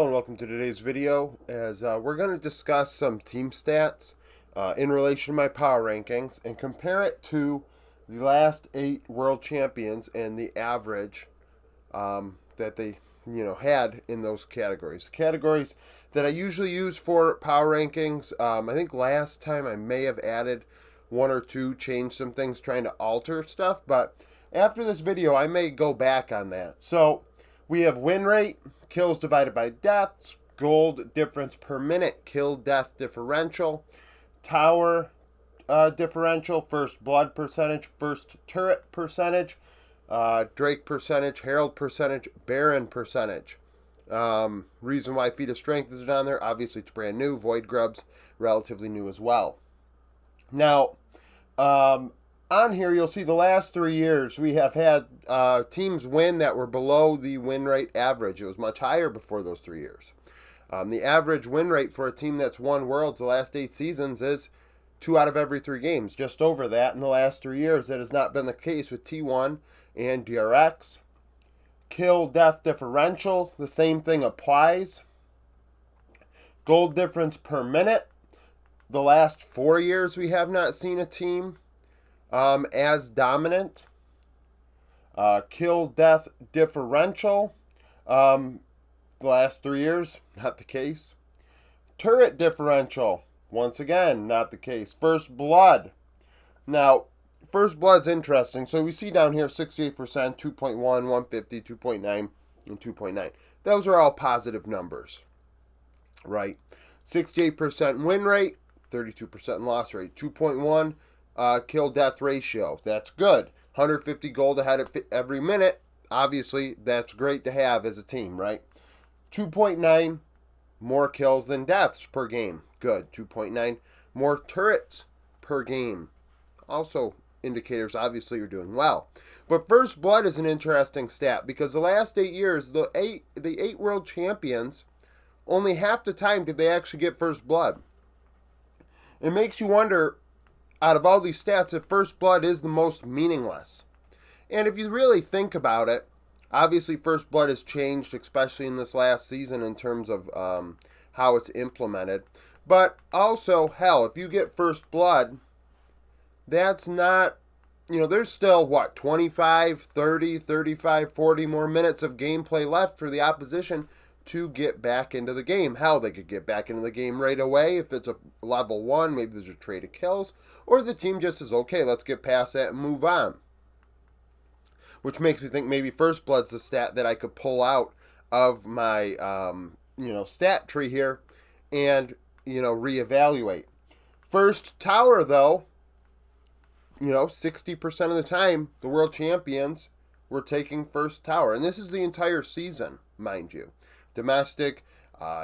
Hello and welcome to today's video as we're going to discuss some team stats in relation to my power rankings and compare it to the last 8 world champions and the average that they had in those categories. Categories that I usually use for power rankings. I think last time I may have added one or two, changed some things trying to alter stuff, but after this video I may go back on that. So we have win rate, kills divided by deaths, gold difference per minute, kill death differential, tower differential, first blood percentage, first turret percentage, Drake percentage, Herald percentage, Baron percentage. Reason why Feat of Strength isn't on there, obviously it's brand new. Void Grub's relatively new as well. Now, on here you'll see the last 3 years we have had teams win that were below the win rate average. It was much higher before those 3 years. The average win rate for a team that's won Worlds the last 8 seasons is 2 out of every 3 games. Just over that in the last 3 years. That has not been the case with T1 and DRX. Kill death differential, the same thing applies. Gold difference per minute. The last 4 years we have not seen a team as dominant. Kill death differential. The last 3 years, not the case. Turret differential, once again, not the case. First blood. Now, first blood's interesting. So we see down here 68%, 2.1, 150, 2.9, and 2.9. Those are all positive numbers, right? 68% win rate, 32% loss rate, 2.1 kill death ratio. That's good. 150 gold ahead of every minute. Obviously, that's great to have as a team, right? 2.9 more kills than deaths per game. Good. 2.9 more turrets per game. Also, indicators obviously you're doing well. But first blood is an interesting stat because the last 8 years, the eight world champions, only half the time did they actually get first blood. It makes you wonder, out of all these stats, if first blood is the most meaningless. And if you really think about it, obviously first blood has changed, especially in this last season in terms of how it's implemented. But also, hell, if you get first blood, that's not, there's still, 25, 30, 35, 40 more minutes of gameplay left for the opposition to get back into the game. How they could get back into the game right away if it's a level 1, maybe there's a trade of kills, or the team just says, okay, let's get past that and move on. Which makes me think maybe first blood's the stat that I could pull out of my, stat tree here and, reevaluate. First tower, though, 60% of the time, the world champions were taking first tower. And this is the entire season, mind you. Domestic,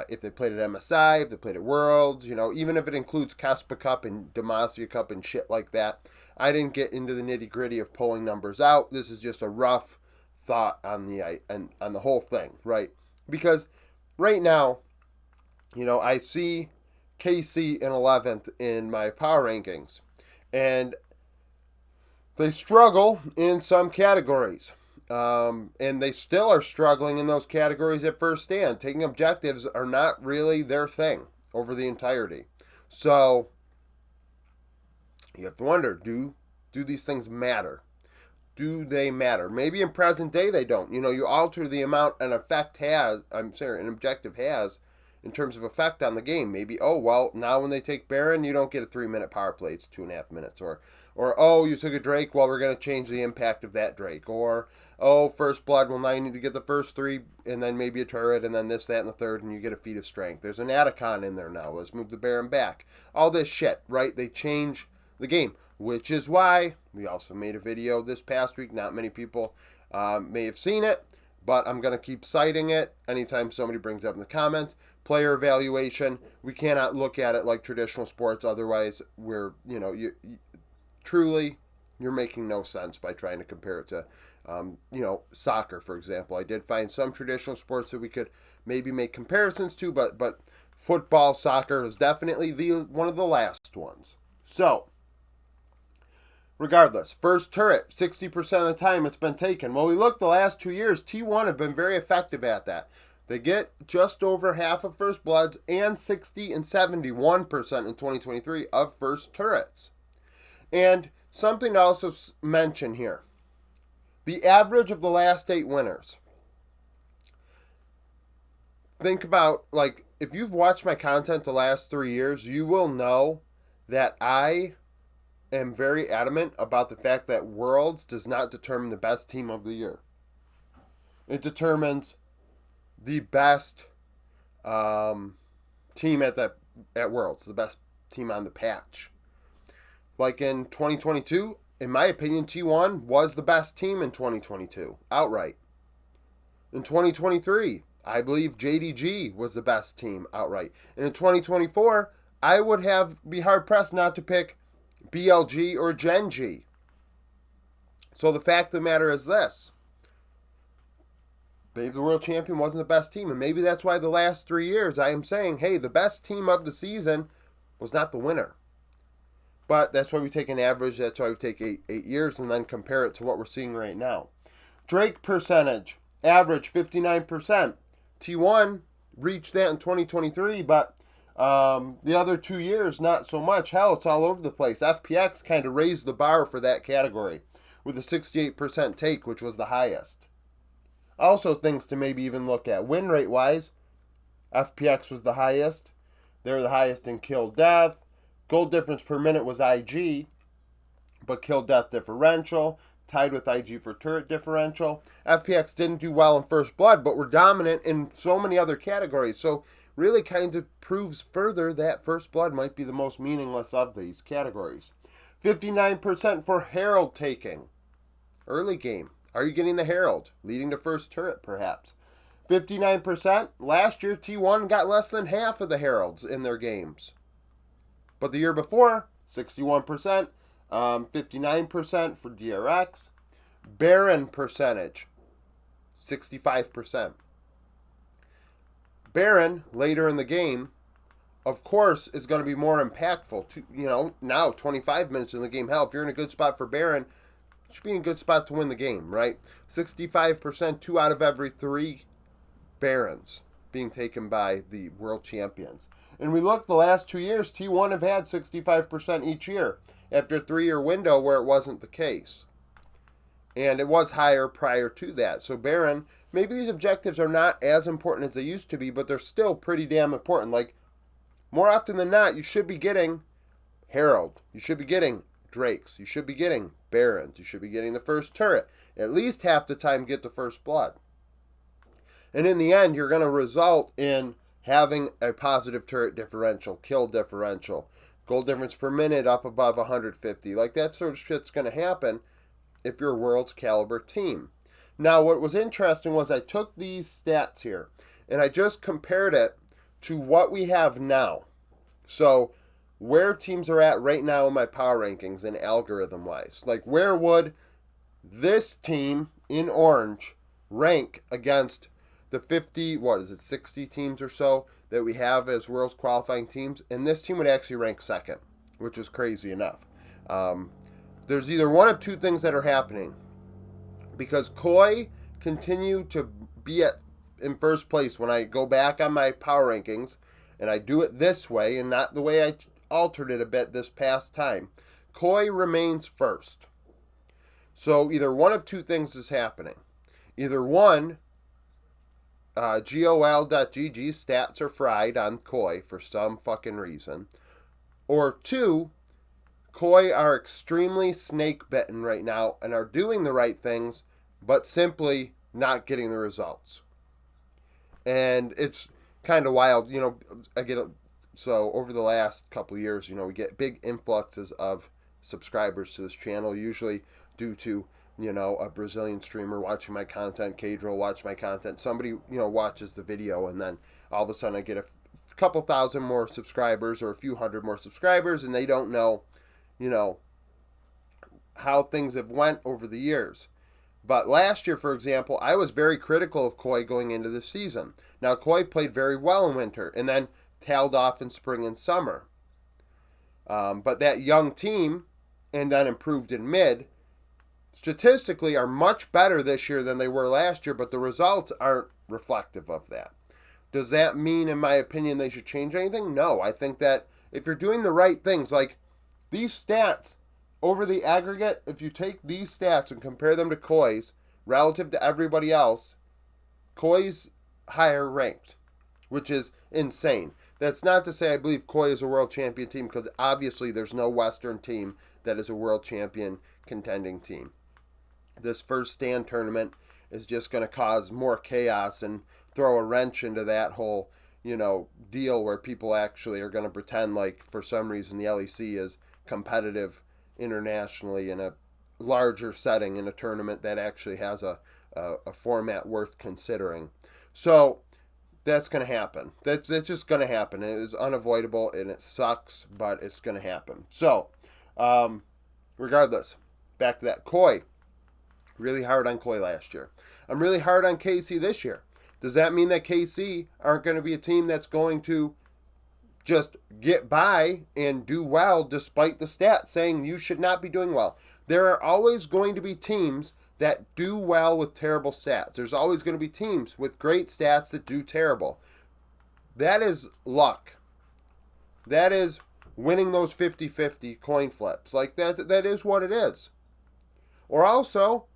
if they played at MSI, if they played at Worlds, even if it includes Kaspa Cup and Demacia Cup and shit like that. I didn't get into the nitty gritty of pulling numbers out. This is just a rough thought on the whole thing, right? Because right now, I see KC in 11th in my power rankings, and they struggle in some categories. And they still are struggling in those categories at first stand. Taking objectives are not really their thing over the entirety. So you have to wonder, do these things matter? Do they matter? Maybe in present day they don't. You alter the amount an objective has in terms of effect on the game. Maybe, now when they take Baron, you don't get a 3-minute power play, it's 2.5 minutes. Or you took a Drake, we're going to change the impact of that Drake. Or, first blood, now you need to get the first 3, and then maybe a turret, and then this, that, and the third, and you get a Feat of Strength. There's an Atacon in there now. Let's move the Baron back. All this shit, right? They change the game, which is why we also made a video this past week. Not many people may have seen it, but I'm going to keep citing it anytime somebody brings it up in the comments. Player evaluation. We cannot look at it like traditional sports. Otherwise, you're making no sense by trying to compare it to, soccer, for example. I did find some traditional sports that we could maybe make comparisons to, but football, soccer is definitely one of the last ones. So, regardless, first turret, 60% of the time it's been taken. Well, we looked the last 2 years, T1 have been very effective at that. They get just over half of first bloods and 60 and 71% in 2023 of first turrets. And something to also mention here. The average of the last 8 winners. Think about, like, if you've watched my content the last 3 years, you will know that I am very adamant about the fact that Worlds does not determine the best team of the year. It determines the best team at Worlds, the best team on the patch. Like in 2022, in my opinion, T1 was the best team in 2022, outright. In 2023, I believe JDG was the best team outright. And in 2024, I would be hard-pressed not to pick BLG or Gen G. So the fact of the matter is this. Maybe the world champion wasn't the best team, and maybe that's why the last 3 years I am saying, hey, the best team of the season was not the winner. But that's why we take an average. That's why we take 8 years and then compare it to what we're seeing right now. Drake percentage, average 59%. T1 reached that in 2023, but the other 2 years, not so much. Hell, it's all over the place. FPX kind of raised the bar for that category with a 68% take, which was the highest. Also, things to maybe even look at. Win rate-wise, FPX was the highest. They were the highest in kill death. Gold difference per minute was IG, but kill death differential, tied with IG for turret differential. FPX didn't do well in first blood, but were dominant in so many other categories. So really kind of proves further that first blood might be the most meaningless of these categories. 59% for Herald taking. Early game. Are you getting the Herald? Leading to first turret, perhaps. 59%. Last year, T1 got less than half of the Heralds in their games. But the year before, 61%, 59% for DRX. Baron percentage, 65%. Baron, later in the game, of course, is going to be more impactful. Now 25 minutes in the game. Hell, if you're in a good spot for Baron, you should be in a good spot to win the game, right? 65%, 2 out of every 3 Barons being taken by the world champions. And we look, the last 2 years, T1 have had 65% each year after a 3-year window where it wasn't the case. And it was higher prior to that. So Baron, maybe these objectives are not as important as they used to be, but they're still pretty damn important. Like, more often than not, you should be getting Herald. You should be getting Drakes. You should be getting Barons. You should be getting the first turret. At least half the time get the first blood. And in the end, you're going to result in having a positive turret differential, kill differential, gold difference per minute up above 150. Like, that sort of shit's going to happen if you're a world's caliber team. Now, what was interesting was I took these stats here, and I just compared it to what we have now. So, where teams are at right now in my power rankings and algorithm-wise. Like, where would this team in orange rank against the 60 teams or so that we have as world's qualifying teams? And this team would actually rank second, which is crazy enough. There's either one of two things that are happening. Because Koi continue to be in first place when I go back on my power rankings, and I do it this way and not the way I altered it a bit this past time. Koi remains first. So either one of two things is happening. Either one, GOL.GG's stats are fried on Koi for some fucking reason. Or two, Koi are extremely snake-bitten right now and are doing the right things, but simply not getting the results. And it's kind of wild. So over the last couple of years, we get big influxes of subscribers to this channel, usually due to, a Brazilian streamer watching my content, Cadril watch my content, somebody, watches the video, and then all of a sudden I get a couple thousand more subscribers or a few hundred more subscribers, and they don't know, how things have went over the years. But last year, for example, I was very critical of Koi going into the season. Now, Koi played very well in winter and then tailed off in spring and summer. But that young team, and then improved in mid, statistically are much better this year than they were last year, but the results aren't reflective of that. Does that mean, in my opinion, they should change anything? No. I think that if you're doing the right things, like these stats over the aggregate, if you take these stats and compare them to Koi's relative to everybody else, Koi's higher ranked, which is insane. That's not to say I believe Koi is a world champion team, because obviously there's no Western team that is a world champion contending team. This first stand tournament is just going to cause more chaos and throw a wrench into that whole, deal where people actually are going to pretend like for some reason the LEC is competitive internationally in a larger setting in a tournament that actually has a format worth considering. So that's going to happen. That's just going to happen. It is unavoidable and it sucks, but it's going to happen. So, regardless, back to that. Koi. Really hard on Koi last year. I'm really hard on KC this year. Does that mean that KC aren't going to be a team that's going to just get by and do well despite the stats saying you should not be doing well? There are always going to be teams that do well with terrible stats. There's always going to be teams with great stats that do terrible. That is luck. That is winning those 50-50 coin flips. Like that is what it is. Or also,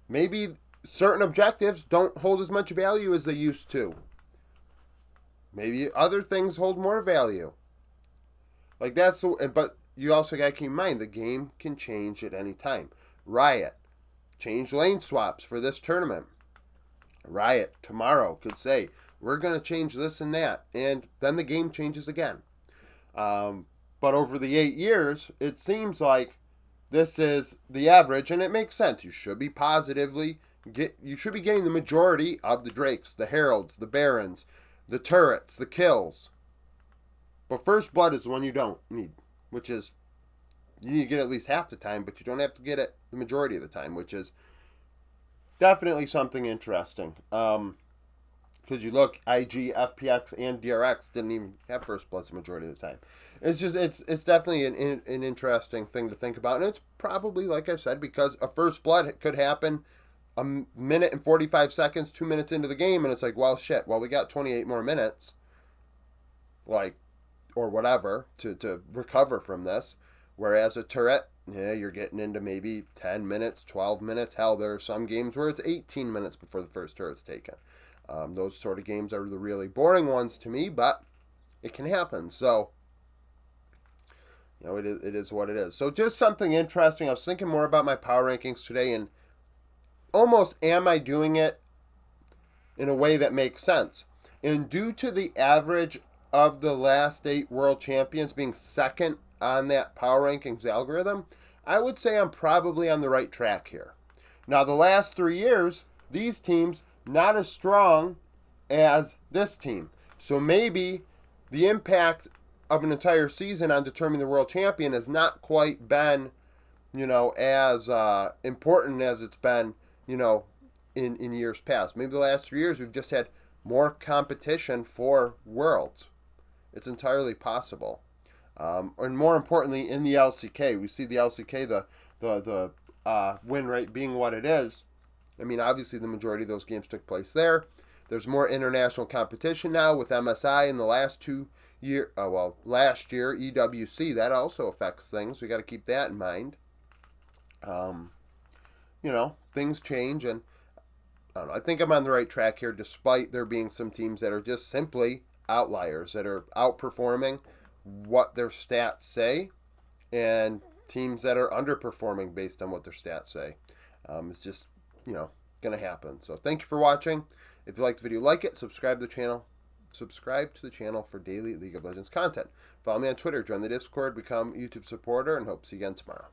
maybe certain objectives don't hold as much value as they used to. Maybe other things hold more value. Like but you also got to keep in mind the game can change at any time. Riot, change lane swaps for this tournament. Riot tomorrow could say, we're going to change this and that. And then the game changes again. But over the 8 years, it seems like this is the average, and it makes sense. You should be you should be getting the majority of the Drakes, the Heralds, the Barons, the Turrets, the Kills. But First Blood is the one you don't need, which is, you need to get at least half the time, but you don't have to get it the majority of the time, which is definitely something interesting. Because you look, IG, FPX, and DRX didn't even have First Bloods the majority of the time. It's just, it's definitely an interesting thing to think about. And it's probably, like I said, because a First Blood could happen a minute and 45 seconds, 2 minutes into the game, and it's like, well, shit, we got 28 more minutes, or whatever, to recover from this. Whereas a turret, you're getting into maybe 10 minutes, 12 minutes. Hell, there are some games where it's 18 minutes before the first turret's taken. Those sort of games are the really boring ones to me, but it can happen. So, it is what it is. So just something interesting. I was thinking more about my power rankings today, and almost am I doing it in a way that makes sense? And due to the average of the last 8 world champions being second on that power rankings algorithm, I would say I'm probably on the right track here. Now, the last 3 years, these teams not as strong as this team. So maybe the impact of an entire season on determining the world champion has not quite been, as important as it's been, in years past. Maybe the last 3 years we've just had more competition for worlds. It's entirely possible. And more importantly, in the LCK, we see the LCK, the win rate being what it is. I mean, obviously the majority of those games took place there. There's more international competition now with MSI in the last 2 years. Last year, EWC, that also affects things. We got to keep that in mind. Things change, and I don't know. I think I'm on the right track here, despite there being some teams that are just simply outliers, that are outperforming what their stats say, and teams that are underperforming based on what their stats say. It's just, going to happen. So thank you for watching. If you liked the video, like it, subscribe to the channel. Subscribe to the channel for daily League of Legends content. Follow me on Twitter, join the Discord, become a YouTube supporter, and hope to see you again tomorrow.